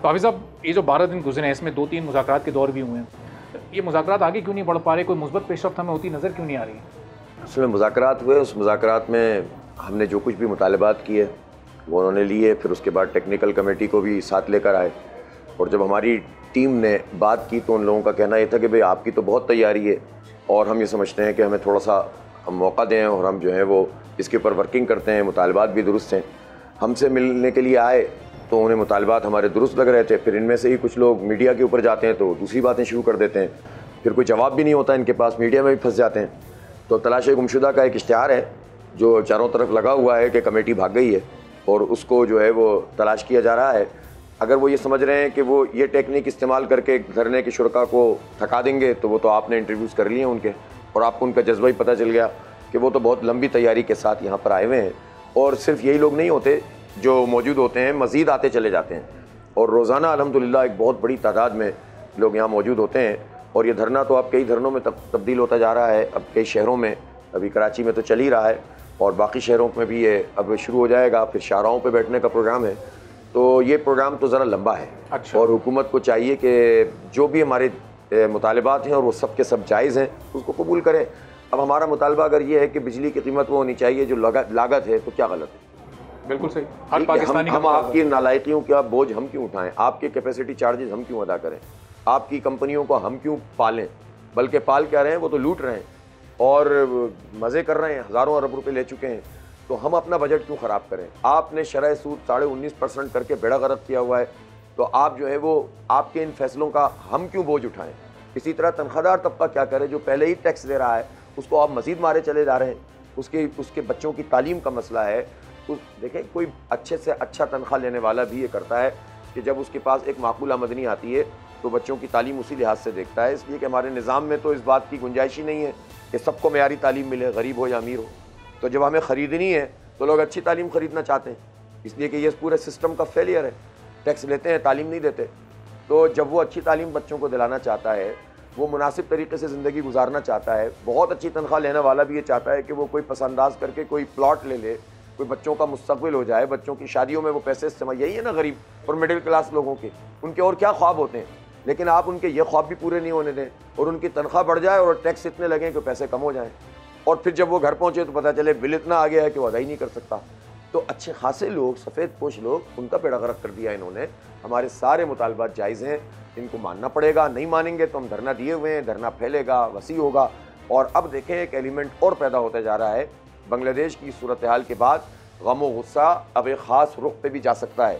तो हाफिज़ साहब, ये जो 12 दिन गुजरे हैं इसमें 2-3 मुज़ाकरात के दौर भी हुए हैं, ये मुज़ाकरात आगे क्यों नहीं बढ़ पा रहे? कोई मुस्बत पेशरफ्त हमें होती नज़र क्यों नहीं आ रही? उसमें मुज़ाकरात हुए, उस मुज़ाकरात में हमने जो कुछ भी मुतालबात किए वो उन्होंने लिए, फिर उसके बाद टेक्निकल कमेटी को भी साथ लेकर आए। और जब हमारी टीम ने बात की तो उन लोगों का कहना ये था कि भाई आपकी तो बहुत तैयारी है और हम ये समझते हैं कि हमें थोड़ा सा हम मौका दें और हम जो है वो इसके ऊपर वर्किंग करते हैं, मुतालबात भी दुरुस्त हैं। हमसे मिलने के लिए आए तो उन्हें मुतालबात हमारे दुरुस्त लग रहे थे। फिर इनमें से ही कुछ लोग मीडिया के ऊपर जाते हैं तो दूसरी बातें शुरू कर देते हैं, फिर कोई जवाब भी नहीं होता इनके पास, मीडिया में भी फंस जाते हैं। तो तलाश गुमशुदा का एक इश्तिहार है जो चारों तरफ लगा हुआ है कि कमेटी भाग गई है और उसको जो है वो तलाश किया जा रहा है। अगर वो ये समझ रहे हैं कि वो ये टेक्निक इस्तेमाल करके धरने के शुरका को थका देंगे तो वो तो आपने इंटरव्यूज़ कर लिए हैं उनके, और आपको उनका जज्बा ही पता चल गया कि वो तो बहुत लंबी तैयारी के साथ यहाँ पर आए हुए हैं। और सिर्फ यही लोग नहीं होते जो मौजूद होते हैं, मज़ीद आते चले जाते हैं और रोज़ाना अल्हम्दुलिल्लाह एक बहुत बड़ी तादाद में लोग यहाँ मौजूद होते हैं। और ये धरना तो अब कई धरनों में तब्दील होता जा रहा है, अब कई शहरों में, अभी कराची में तो चल ही रहा है और बाकी शहरों में भी ये अब शुरू हो जाएगा। फिर शाहराहों पे बैठने का प्रोग्राम है, तो ये प्रोग्राम तो ज़रा लंबा है। अच्छा। और हुकूमत को चाहिए कि जो भी हमारे मुतालबात हैं और वो सब के सब जायज़ हैं उसको कबूल करें। अब हमारा मुतालबा अगर ये है कि बिजली की कीमत वो होनी चाहिए जो लागत है, तो क्या गलत है? बिल्कुल सही। हर पाकिस्तानी हम आपकी नालायकियों का बोझ हम क्यों उठाएं? आपके कैपेसिटी चार्जेस हम क्यों अदा करें? आपकी कंपनियों को हम क्यों पालें? बल्कि पाल क्या रहे हैं, वो तो लूट रहे हैं और मज़े कर रहे हैं, हज़ारों अरब रुपए ले चुके हैं। तो हम अपना बजट क्यों ख़राब करें? आपने शरह सूद 19.5% करके बेड़ा गर्क किया हुआ है, तो आप जो है वो आपके इन फैसलों का हम क्यों बोझ उठाएं? इसी तरह तनख्वाहदार तबका क्या करे जो पहले ही टैक्स दे रहा है, उसको आप मज़ीद मारे चले जा रहे हैं। उसके बच्चों की तालीम का मसला है। देखें, कोई अच्छे से अच्छा तनख्वाह लेने वाला भी ये करता है कि जब उसके पास एक माकूल आमदनी आती है तो बच्चों की तालीम उसी लिहाज से देखता है, इसलिए कि हमारे निज़ाम में तो इस बात की गुंजाइश ही नहीं है कि सबको मेयारी तालीम मिले, गरीब हो या अमीर हो। तो जब हमें ख़रीदनी है तो लोग अच्छी तालीम ख़रीदना चाहते हैं, इसलिए कि ये पूरे सिस्टम का फेलियर है। टैक्स लेते हैं, तालीम नहीं देते। तो जब वो अच्छी तालीम बच्चों को दिलाना चाहता है, वो मुनासिब तरीके से ज़िंदगी गुजारना चाहता है, बहुत अच्छी तनख्वाह लेने वाला भी ये चाहता है कि वो कोई पसंदाज करके कोई प्लॉट ले ले, कोई बच्चों का मुस्तकबिल हो जाए, बच्चों की शादियों में वो पैसे इस्तेमाल। यही है ना गरीब और मिडिल क्लास लोगों के, उनके और क्या ख्वाब होते हैं। लेकिन आप उनके ये ख्वाब भी पूरे नहीं होने दें और उनकी तनख्वाह बढ़ जाए और टैक्स इतने लगें कि पैसे कम हो जाएं, और फिर जब वो घर पहुँचे तो पता चले बिल इतना आ गया है कि वो अदा ही नहीं कर सकता। तो अच्छे खासे लोग, सफ़ेद पोश लोग, उनका बेड़ा गर्क कर दिया इन्होंने। हमारे सारे मुतालबात जायज़ हैं, इनको मानना पड़ेगा। नहीं मानेंगे तो हम धरना दिए हुए हैं, धरना फैलेगा, वसी होगा। और अब देखें एक एलिमेंट और पैदा होता जा रहा है। बांग्लादेश की सूरत हाल के बाद गम व गुस्सा अब एक ख़ास रुख पे भी जा सकता है।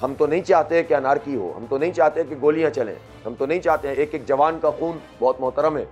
हम तो नहीं चाहते कि अनारकी हो, हम तो नहीं चाहते कि गोलियां चलें, हम तो नहीं चाहते, एक एक जवान का खून बहुत मोहतरम है,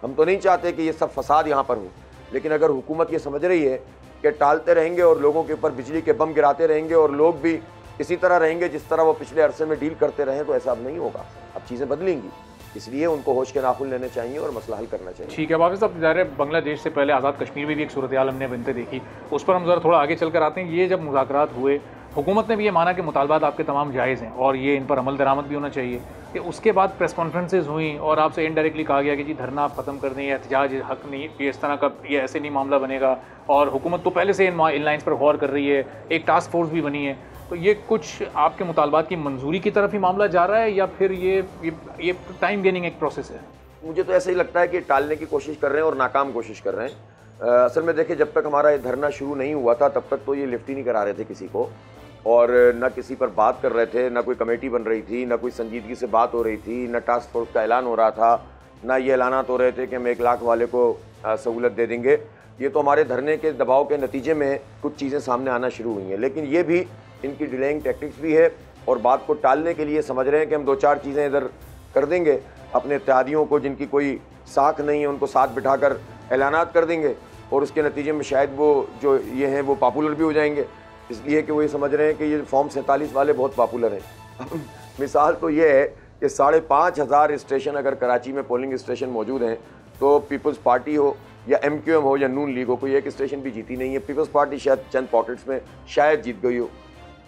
हम तो नहीं चाहते कि ये सब फसाद यहाँ पर हो। लेकिन अगर हुकूमत ये समझ रही है कि टालते रहेंगे और लोगों के ऊपर बिजली के बम गिराते रहेंगे और लोग भी इसी तरह रहेंगे जिस तरह वो पिछले अरसे में डील करते रहे, तो ऐसा अब नहीं होगा। अब चीज़ें बदलेंगी, इसलिए उनको होश के नाखून लेने चाहिए और मसला हल करना चाहिए। ठीक है वाफिज़ साहब, ज़ाहिर है बांग्लादेश से पहले आज़ाद कश्मीर में भी एक सूरत हाल हमने बनते देखी, उस पर हम ज़रा थोड़ा आगे चल कर आते हैं। ये जब मुज़ाकरात हुए, हुकूमत ने भी ये माना कि मुतालबात आपके तमाम जायज़ हैं और ये इन पर अमल दरामद भी होना चाहिए, कि उसके बाद प्रेस कॉन्फ्रेंसेज हुई और आपसे इनडायरेक्टली कहा गया कि जी धरना आप ख़त्म कर दें, एहतजाज हक नहीं, ये इस तरह का, ये ऐसे नहीं मामला बनेगा। और हुकूमत तो पहले से इन लाइन्स पर गौर कर रही है, एक टास्क फोर्स भी बनी है। तो ये कुछ आपके मुतालबात की मंजूरी की तरफ ही मामला जा रहा है या फिर ये टाइम गेनिंग एक प्रोसेस है? मुझे तो ऐसा ही लगता है कि टालने की कोशिश कर रहे हैं और नाकाम कोशिश कर रहे हैं। असल में देखिए, जब तक हमारा ये धरना शुरू नहीं हुआ था तब तक तो ये लिफ्ट ही नहीं करा रहे थे किसी को, और न किसी पर बात कर रहे थे, न कोई कमेटी बन रही थी, न कोई संजीदगी से बात हो रही थी, न टास्क फोर्स का ऐलान हो रहा था, न ये ऐलानात हो रहे थे कि हम 1 लाख वाले को सहूलत दे देंगे। ये तो हमारे धरने के दबाव के नतीजे में कुछ चीज़ें सामने आना शुरू हुई हैं। लेकिन ये भी इनकी डिलेइंग टैक्टिक्स भी है और बात को टालने के लिए समझ रहे हैं कि हम 2-4 चीज़ें इधर कर देंगे, अपने इत्तेहादियों को जिनकी कोई साख नहीं है उनको साथ बिठाकर ऐलानात कर देंगे और उसके नतीजे में शायद वो जो ये हैं वो पॉपुलर भी हो जाएंगे, इसलिए कि वो ये समझ रहे हैं कि ये फॉर्म 47 वाले बहुत पॉपुलर हैं। मिसाल तो ये है कि 5,500 स्टेशन अगर कराची में पोलिंग स्टेशन मौजूद हैं तो पीपल्स पार्टी हो या MQM हो या नून लीग हो, कोई एक स्टेशन भी जीती नहीं है। पीपल्स पार्टी शायद चंद पॉकेट्स में शायद जीत गई हो,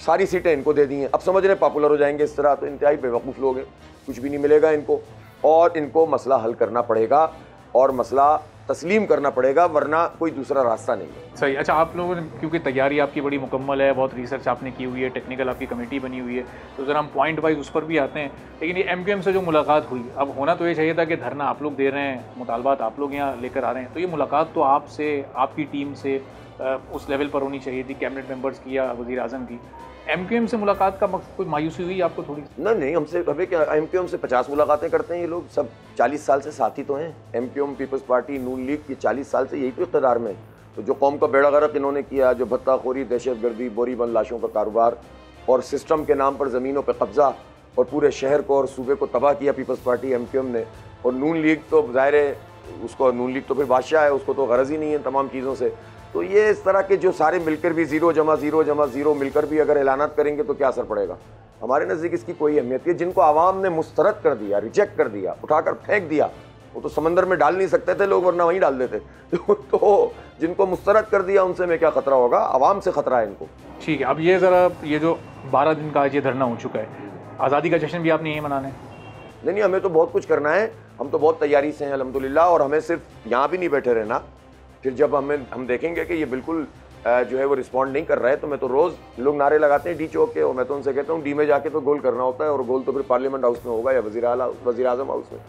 सारी सीटें इनको दे दी हैं। अब समझ रहे हैं पॉपुलर हो जाएंगे इस तरह, तो इंतहाई बेवकूफ़ लोग हैं, कुछ भी नहीं मिलेगा इनको और इनको मसला हल करना पड़ेगा। और मसला तस्लीम करना पड़ेगा, वरना कोई दूसरा रास्ता नहीं है। सही। अच्छा, आप लोगों ने, क्योंकि तैयारी आपकी बड़ी मुकम्मल है, बहुत रिसर्च आपने की हुई है, टेक्निकल आपकी कमेटी बनी हुई है, तो ज़रा हम पॉइंट वाइज उस पर भी आते हैं। लेकिन ये MQM से जो मुलाकात हुई, अब होना तो ये चाहिए था कि धरना आप लोग दे रहे हैं, मुतालबात आप लोग यहाँ लेकर आ रहे हैं, तो ये मुलाकात तो आपसे, आपकी टीम से उस लेवल पर होनी चाहिए थी, कैबिनेट मेंबर्स की या वज़ीर आज़म की। MQM से मुलाकात का मकसद, कोई मायूसी हुई आपको थोड़ी? नहीं, हमसे हमें क्या, MQM से 50 मुलाकातें करते हैं ये लोग, सब 40 साल से साथी तो हैं। MQM, पीपल्स पार्टी, नून लीग, ये 40 साल से यही तो इक़्तिदार में। तो जो कौम का बेड़ा गर्क इन्होंने किया, जो भत्ताखोरी, दहशतगर्दी, बोरीबंद लाशों का कारोबार और सिस्टम के नाम पर ज़मीनों पर कब्ज़ा और पूरे शहर को और सूबे को तबाह किया पीपल्स पार्टी MQM ने। और नून लीग तो ज़ाहिर है, उसको नून लीग तो फिर बादशाह है, उसको तो गरज ही नहीं है तमाम चीज़ों से। तो ये इस तरह के जो सारे मिलकर भी 0 जमा 0 जमा 0 मिलकर भी अगर ऐलानात करेंगे तो क्या असर पड़ेगा? हमारे नज़दीक इसकी कोई अहमियत नहीं। जिनको आवाम ने मुस्तरद कर दिया, रिजेक्ट कर दिया, उठाकर फेंक दिया, वो तो समंदर में डाल नहीं सकते थे लोग, वरना वहीं डाल देते। तो जिनको मुस्तरद कर दिया उनसे में क्या ख़तरा होगा? आवाम से ख़तरा है इनको। ठीक है, अब ये ज़रा, ये जो 12 दिन का आज ये धरना हो चुका है, आज़ादी का जश्न भी आपने यही मनाना है? नहीं, हमें तो बहुत कुछ करना है, हम तो बहुत तैयारी से हैं अल्हम्दुलिल्लाह। और हमें सिर्फ यहाँ भी नहीं बैठे रहना, फिर जब हम देखेंगे कि ये बिल्कुल जो है वो रिस्पॉन्ड नहीं कर रहा है, तो मैं तो रोज़ लोग नारे लगाते हैं डी चौक के, और मैं तो उनसे कहता हूँ डी में जाके तो गोल करना होता है, और गोल तो फिर पार्लियामेंट हाउस में होगा या वज़ीर आज़म हाउस में।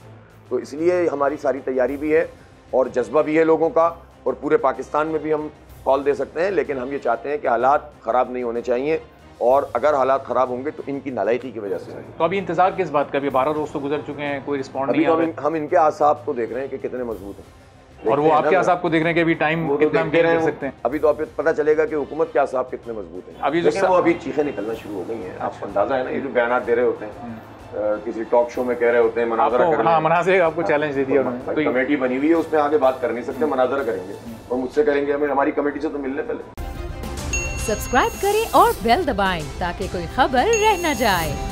तो इसलिए हमारी सारी तैयारी भी है और जज्बा भी है लोगों का, और पूरे पाकिस्तान में भी हम कॉल दे सकते हैं। लेकिन हम ये चाहते हैं कि हालात ख़राब नहीं होने चाहिए, और अगर हालात ख़राब होंगे तो इनकी नालायकी की वजह से। तो अभी इंतज़ार किस बात का? अभी 12 रोज़ तो गुजर चुके हैं, कोई रिस्पॉन्ड नहीं आ रहा है। हम इनके आसाब को देख रहे हैं कि कितने मजबूत हैं, और वो आपके आसाब को देख रहे हैं कि अभी टाइम कितना हम कर सकते हैं। अभी तो आप पता चलेगा कि हुकूमत के आसाब कितने मजबूत हैं। अभी जो वो अभी चीखें निकलना शुरू हो गई हैं, आपको अंदाजा है ना? ये जो बयान दे रहे होते हैं, किसी टॉक शो में कह रहे होते हैं मनाजरा करेंगे। हाँ, मनाजरा आपको चैलेंज दे दिया उन्होंने, तो कमेटी बनी हुई है, उसमें आगे बात कर नहीं सकते, मनाजरा करेंगे और मुझसे करेंगे, हमें हमारी कमेटी से तो मिलने पहले। सब्सक्राइब करें और बेल दबाएं ताकि कोई खबर रह न जाए।